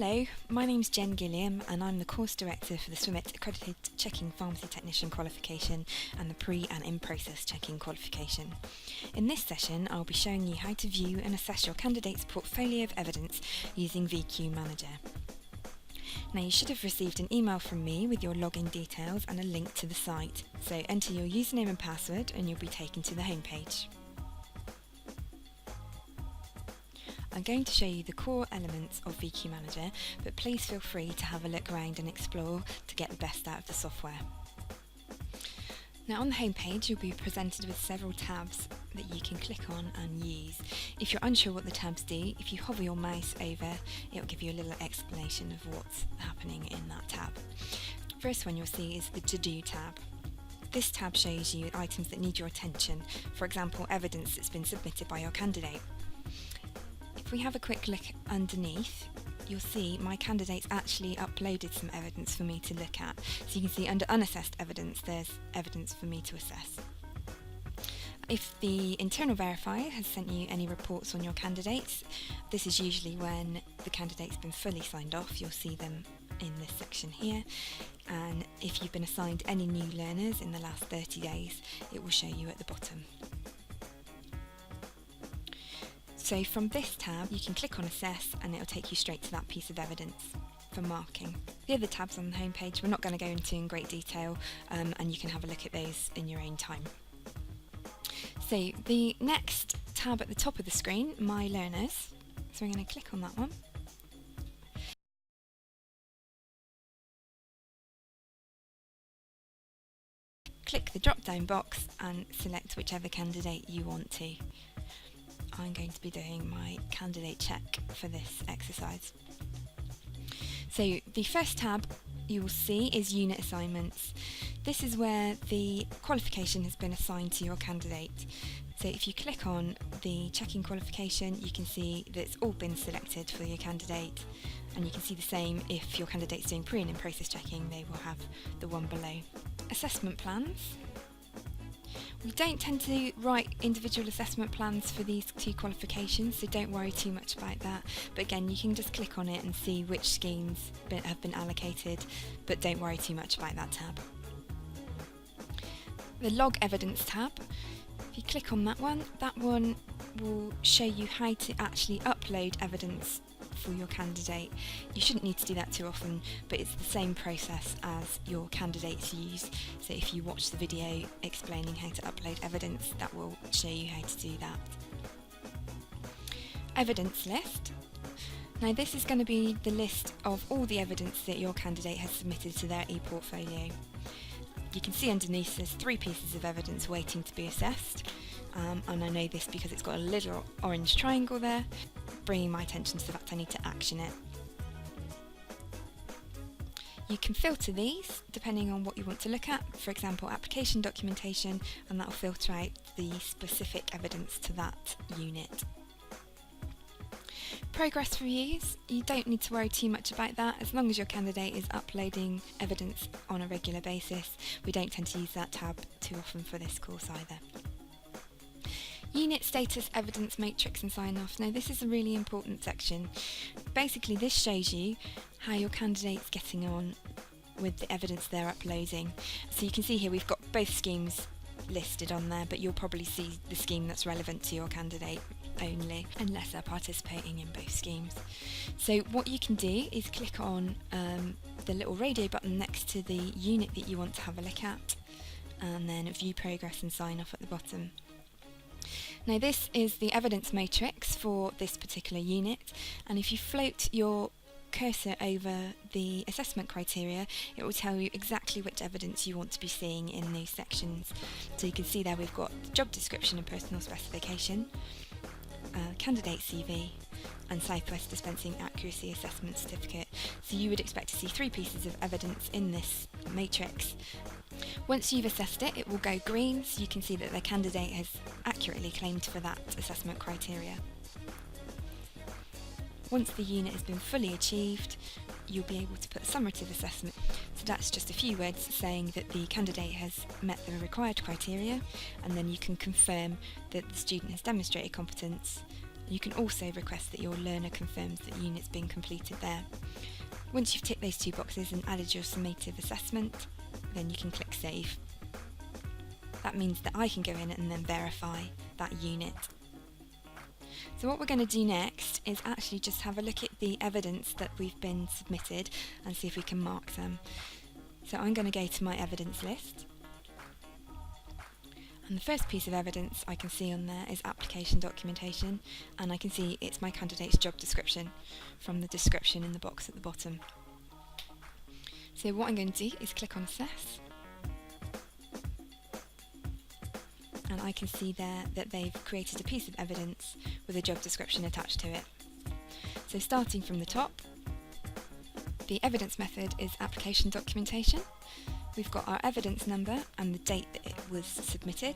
Hello, my name's Jen Gilliam and I'm the Course Director for the SWIMIT Accredited Checking Pharmacy Technician qualification and the Pre and In-Process Checking qualification. In this session I'll be showing you how to view and assess your candidate's portfolio of evidence using VQManager. Now you should have received an email from me with your login details and a link to the site, so enter your username and password and you'll be taken to the homepage. I'm going to show you the core elements of VQManager, but please feel free to have a look around and explore to get the best out of the software. Now on the home page you'll be presented with several tabs that you can click on and use. If you're unsure what the tabs do, if you hover your mouse over, it will give you a little explanation of what's happening in that tab. The first one you'll see is the To Do tab. This tab shows you items that need your attention, for example evidence that's been submitted by your candidate. If we have a quick look underneath, you'll see my candidate's actually uploaded some evidence for me to look at. So you can see under unassessed evidence, there's evidence for me to assess. If the internal verifier has sent you any reports on your candidates, this is usually when the candidate's been fully signed off. You'll see them in this section here. And if you've been assigned any new learners in the last 30 days, it will show you at the bottom. So from this tab you can click on Assess and it will take you straight to that piece of evidence for marking. The other tabs on the home page we're not going to go into in great detail and you can have a look at those in your own time. So the next tab at the top of the screen, My Learners, so I'm going to click on that one. Click the drop down box and select whichever candidate you want to. I'm going to be doing my candidate check for this exercise. So the first tab you will see is Unit Assignments. This is where the qualification has been assigned to your candidate. So if you click on the checking qualification you can see that it's all been selected for your candidate, and you can see the same if your candidate's doing pre and in process checking, they will have the one below. Assessment plans. We don't tend to write individual assessment plans for these two qualifications, so don't worry too much about that. But again, you can just click on it and see which schemes have been allocated, but don't worry too much about that tab. The Log Evidence tab, if you click on that one will show you how to actually upload evidence for your candidate. You shouldn't need to do that too often, but it's the same process as your candidates use. So if you watch the video explaining how to upload evidence, that will show you how to do that. Evidence list. Now this is going to be the list of all the evidence that your candidate has submitted to their e-portfolio. You can see underneath there's 3 pieces of evidence waiting to be assessed, and I know this because it's got a little orange triangle there, bringing my attention to the fact I need to action it. You can filter these depending on what you want to look at, for example application documentation, and that will filter out the specific evidence to that unit. Progress reviews, you don't need to worry too much about that as long as your candidate is uploading evidence on a regular basis. We don't tend to use that tab too often for this course either. Unit status, evidence matrix and sign off. Now this is a really important section. Basically this shows you how your candidate's getting on with the evidence they're uploading. So you can see here we've got both schemes listed on there, but you'll probably see the scheme that's relevant to your candidate only, unless they're participating in both schemes. So what you can do is click on the little radio button next to the unit that you want to have a look at, and then view progress and sign off at the bottom. Now this is the evidence matrix for this particular unit, and if you float your cursor over the assessment criteria, it will tell you exactly which evidence you want to be seeing in those sections. So you can see there we've got job description and personal specification, candidate CV, and Southwest Dispensing Accuracy Assessment Certificate. So you would expect to see 3 pieces of evidence in this matrix. Once you've assessed it, it will go green, so you can see that the candidate has accurately claimed for that assessment criteria. Once the unit has been fully achieved, you'll be able to put summative assessment. So that's just a few words saying that the candidate has met the required criteria, and then you can confirm that the student has demonstrated competence, You can also request that your learner confirms that the unit's been completed there. Once you've ticked those 2 boxes and added your summative assessment, then you can click Save. That means that I can go in and then verify that unit. So what we're going to do next is actually just have a look at the evidence that we've been submitted and see if we can mark them. So I'm going to go to my evidence list. And the first piece of evidence I can see on there is application documentation, and I can see it's my candidate's job description from the description in the box at the bottom. So what I'm going to do is click on Assess, and I can see there that they've created a piece of evidence with a job description attached to it. So starting from the top, the evidence method is application documentation. We've got our evidence number and the date that it was submitted.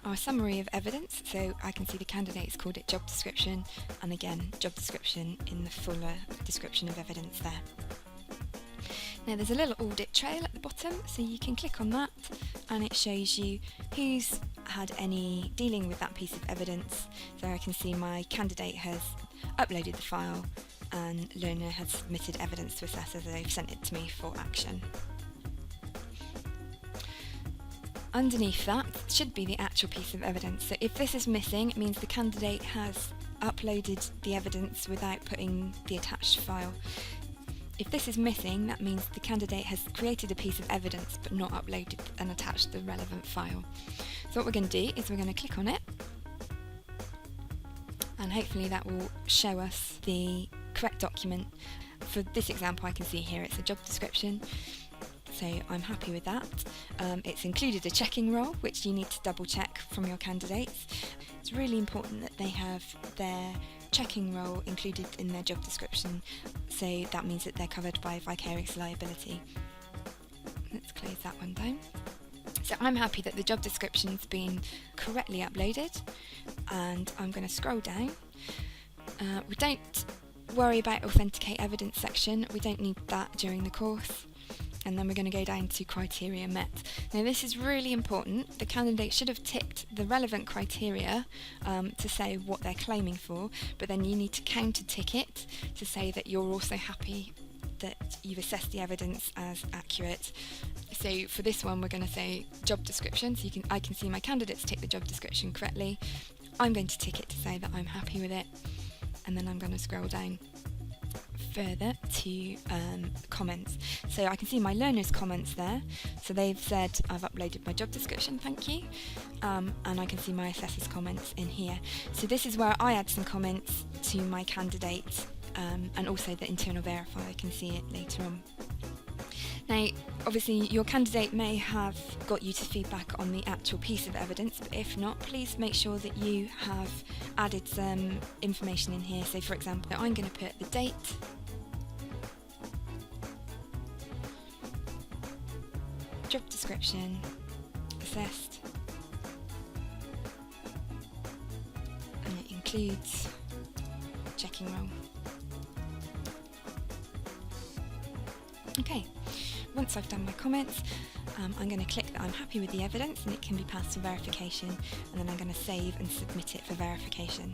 Our summary of evidence, so I can see the candidate's called it job description, and again job description in the fuller description of evidence there. Now there's a little audit trail at the bottom, so you can click on that and it shows you who's had any dealing with that piece of evidence. So I can see my candidate has uploaded the file and learner has submitted evidence to assessor, so they've sent it to me for action. Underneath that should be the actual piece of evidence. So if this is missing, it means the candidate has uploaded the evidence without putting the attached file. If this is missing, that means the candidate has created a piece of evidence but not uploaded and attached the relevant file. So what we're going to do is we're going to click on it, and hopefully that will show us the correct document. For this example, I can see here it's a job description. So I'm happy with that. It's included a checking role, which you need to double check from your candidates. It's really important that they have their checking role included in their job description, so that means that they're covered by vicarious liability. Let's close that one down. So I'm happy that the job description's been correctly uploaded, and I'm going to scroll down. We don't worry about authenticate evidence section, we don't need that during the course. And then we're going to go down to criteria met. Now this is really important. The candidate should have ticked the relevant criteria to say what they're claiming for, but then you need to counter tick it to say that you're also happy that you've assessed the evidence as accurate. So for this one we're going to say job description, so I can see my candidates tick the job description correctly. I'm going to tick it to say that I'm happy with it, and then I'm going to scroll down further to comments. So I can see my learners' comments there. So they've said I've uploaded my job description, thank you, and I can see my assessor's comments in here. So this is where I add some comments to my candidate, and also the internal verifier can see it later on. Now obviously your candidate may have got you to feedback on the actual piece of evidence, but if not, please make sure that you have added some information in here. So for example, I'm going to put the date, job description, assessed, and it includes checking role. Okay. Once I've done my comments, I'm going to click that I'm happy with the evidence and it can be passed to verification, and then I'm going to save and submit it for verification.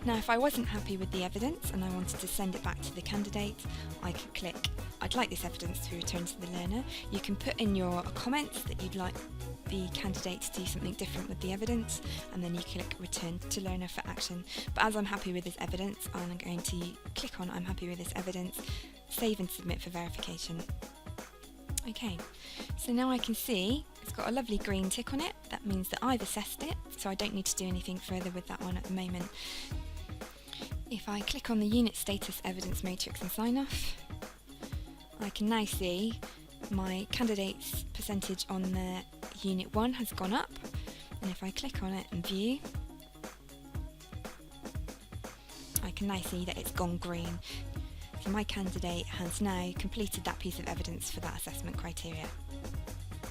Now if I wasn't happy with the evidence and I wanted to send it back to the candidate, I could click I'd like this evidence to be returned to the learner. You can put in your comments that you'd like the candidate to do something different with the evidence, and then you click return to learner for action. But as I'm happy with this evidence, I'm going to click on I'm happy with this evidence, save and submit for verification. Okay, so now I can see it's got a lovely green tick on it. That means that I've assessed it, so I don't need to do anything further with that one at the moment. If I click on the unit status evidence matrix and sign off, I can now see my candidate's percentage on the unit 1 has gone up, and if I click on it and view, I can now see that it's gone green. So my candidate has now completed that piece of evidence for that assessment criteria,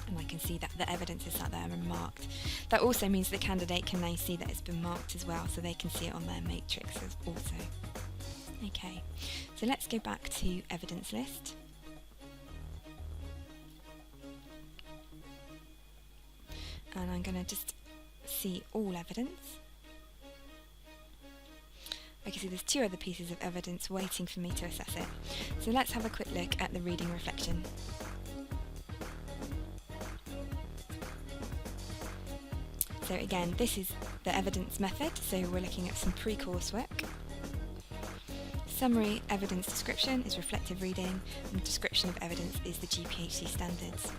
and I can see that the evidence is sat there and marked. That also means the candidate can now see that it's been marked as well, so they can see it on their matrices also. Okay, so let's go back to evidence list. And I'm going to just see all evidence. can see there's 2 other pieces of evidence waiting for me to assess it. So let's have a quick look at the reading reflection. So again, this is the evidence method, so we're looking at some pre-coursework. Summary evidence description is reflective reading, and description of evidence is the GPHC standards.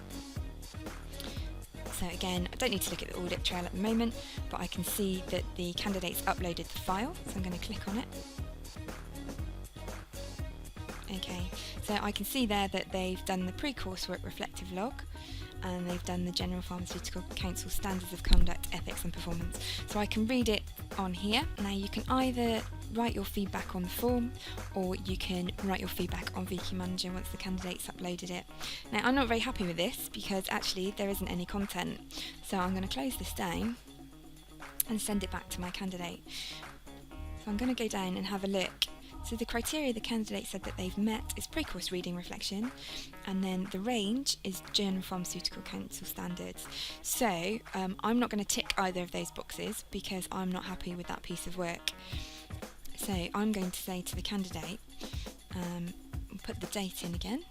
So again, I don't need to look at the audit trail at the moment, but I can see that the candidates uploaded the file, so I'm going to click on it. Okay, so I can see there that they've done the pre-coursework reflective log, and they've done the General Pharmaceutical Council Standards of Conduct, Ethics and Performance. So I can read it on here. Now you can either write your feedback on the form, or you can write your feedback on VQManager once the candidate's uploaded it. Now I'm not very happy with this because actually there isn't any content. So I'm going to close this down and send it back to my candidate. So I'm going to go down and have a look. So the criteria the candidate said that they've met is pre-course reading reflection, and then the range is General Pharmaceutical Council standards. So I'm not going to tick either of those boxes because I'm not happy with that piece of work. So I'm going to say to the candidate, put the date in again.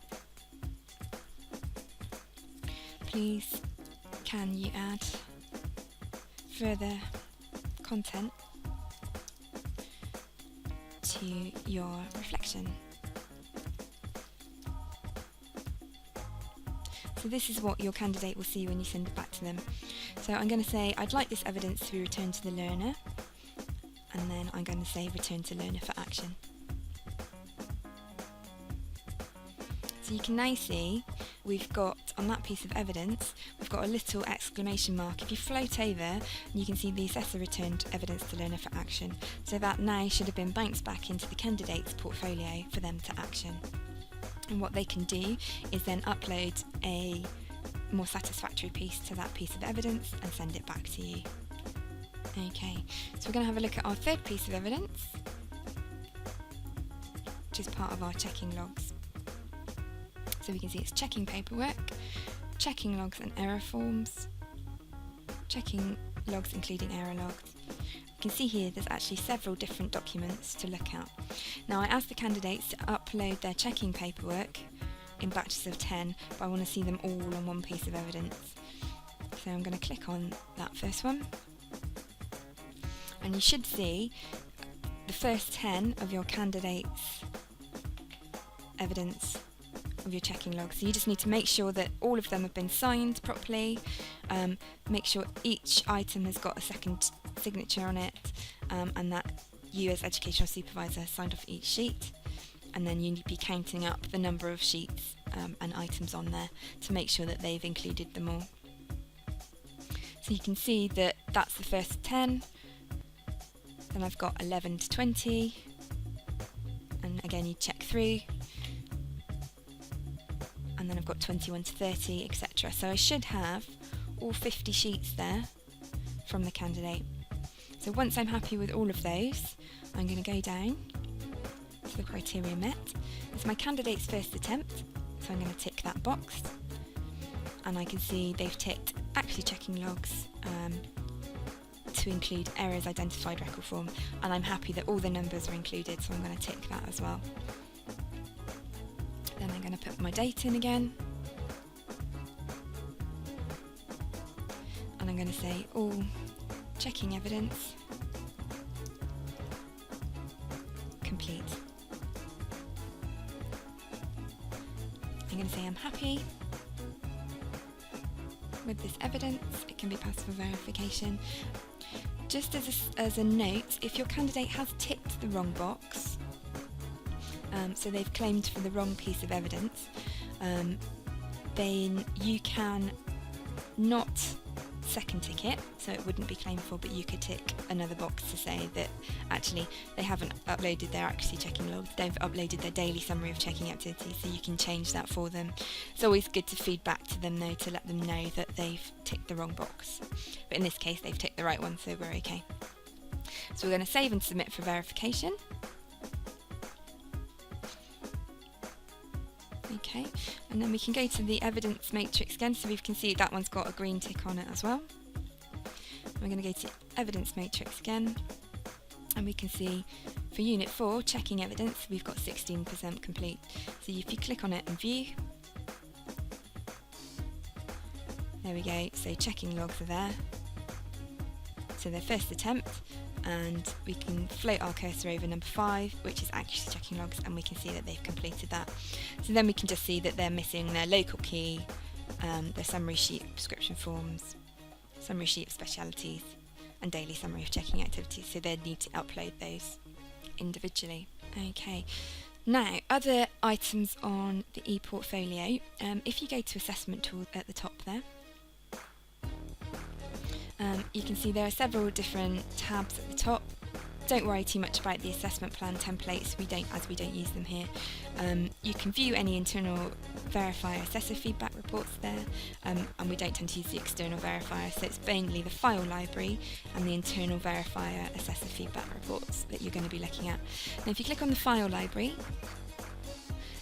Please, can you add further content to your reflection? So this is what your candidate will see when you send it back to them. So I'm going to say, I'd like this evidence to be returned to the learner, and then I'm going to say return to learner for action. So you can now see we've got, on that piece of evidence, we've got a little exclamation mark. If you float over, you can see the assessor returned evidence to learner for action. So that now should have been bounced back into the candidate's portfolio for them to action. And what they can do is then upload a more satisfactory piece to that piece of evidence and send it back to you. Okay, so we're going to have a look at our third piece of evidence, which is part of our checking logs. So we can see it's checking paperwork, checking logs and error forms, checking logs including error logs. You can see here there's actually several different documents to look at. Now I asked the candidates to upload their checking paperwork in batches of 10, but I want to see them all on one piece of evidence. So I'm going to click on that first one, and you should see the first 10 of your candidates' evidence of your checking logs. So you just need to make sure that all of them have been signed properly, make sure each item has got a second signature on it, and that you as educational supervisor signed off each sheet, and then you need to be counting up the number of sheets and items on there to make sure that they've included them all. So you can see that that's the first 10, then I've got 11 to 20, and again you check through, and then I've got 21 to 30, etc. So I should have all 50 sheets there from the candidate. So once I'm happy with all of those, I'm going to go down to the criteria met. It's my candidate's first attempt, so I'm going to tick that box, and I can see they've ticked accuracy checking logs to include errors identified record form, and I'm happy that all the numbers are included, so I'm going to tick that as well. Then I'm going to put my date in again, and I'm going to say all checking evidence complete. I'm going to say I'm happy with this evidence, it can be passed for verification. Just as a note, if your candidate has ticked the wrong box, so they've claimed for the wrong piece of evidence, then you can not second tick it, so it wouldn't be claimed for, but you could tick another box to say that actually they haven't uploaded their accuracy checking logs, they've uploaded their daily summary of checking activities, so you can change that for them. It's always good to feed back to them though, to let them know that they've ticked the wrong box, but in this case they've ticked the right one, so we're okay. So we're going to save and submit for verification. Okay, and then we can go to the evidence matrix again, so we can see that one's got a green tick on it as well. We're going to go to evidence matrix again, and we can see For Unit 4, checking evidence, we've got 16% complete. So if you click on it and view, there we go, so checking logs are there. So their first attempt, and we can float our cursor over number 5, which is actually checking logs, and we can see that they've completed that. So then we can just see that they're missing their local key, their summary sheet prescription forms, summary sheet of specialities, and daily summary of checking activities, so they'd need to upload those individually. Okay, now other items on the ePortfolio, if you go to assessment tool at the top there, you can see there are several different tabs at the top. Don't worry too much about the assessment plan templates, as we don't use them here. You can view any internal verifier assessor feedback reports there, and we don't tend to use the external verifier, so it's mainly the file library and the internal verifier assessor feedback reports that you're going to be looking at. Now if you click on the file library,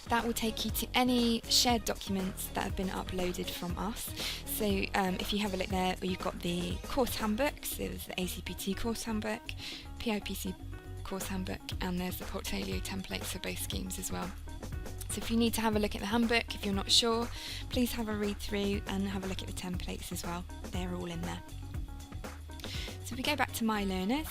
that will take you to any shared documents that have been uploaded from us. So if you have a look there, you've got the course handbook, so there's the ACPT course handbook, PIPC course handbook, and there's the portfolio templates for both schemes as well. So if you need to have a look at the handbook, if you're not sure, please have a read through and have a look at the templates as well. They're all in there. So if we go back to My Learners,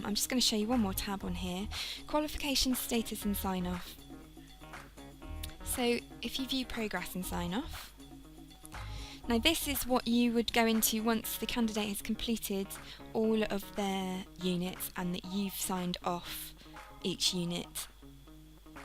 I'm just going to show you one more tab on here, qualification status and sign off. So if you view progress and sign off, now this is what you would go into once the candidate has completed all of their units and that you've signed off each unit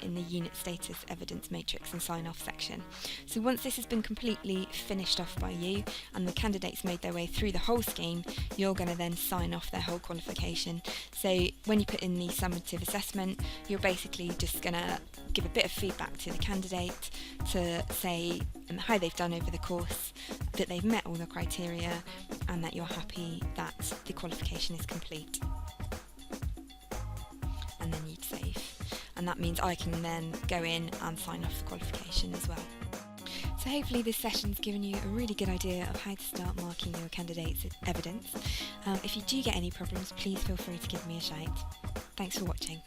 in the unit status evidence matrix and sign off section. So once this has been completely finished off by you and the candidates made their way through the whole scheme, you're going to then sign off their whole qualification. So when you put in the summative assessment, you're basically just going to give a bit of feedback to the candidate to say how they've done over the course, that they've met all the criteria, and that you're happy that the qualification is complete. And then you'd save. And that means I can then go in and sign off the qualification as well. So hopefully this session's given you a really good idea of how to start marking your candidates' evidence. If you do get any problems, please feel free to give me a shout. Thanks for watching.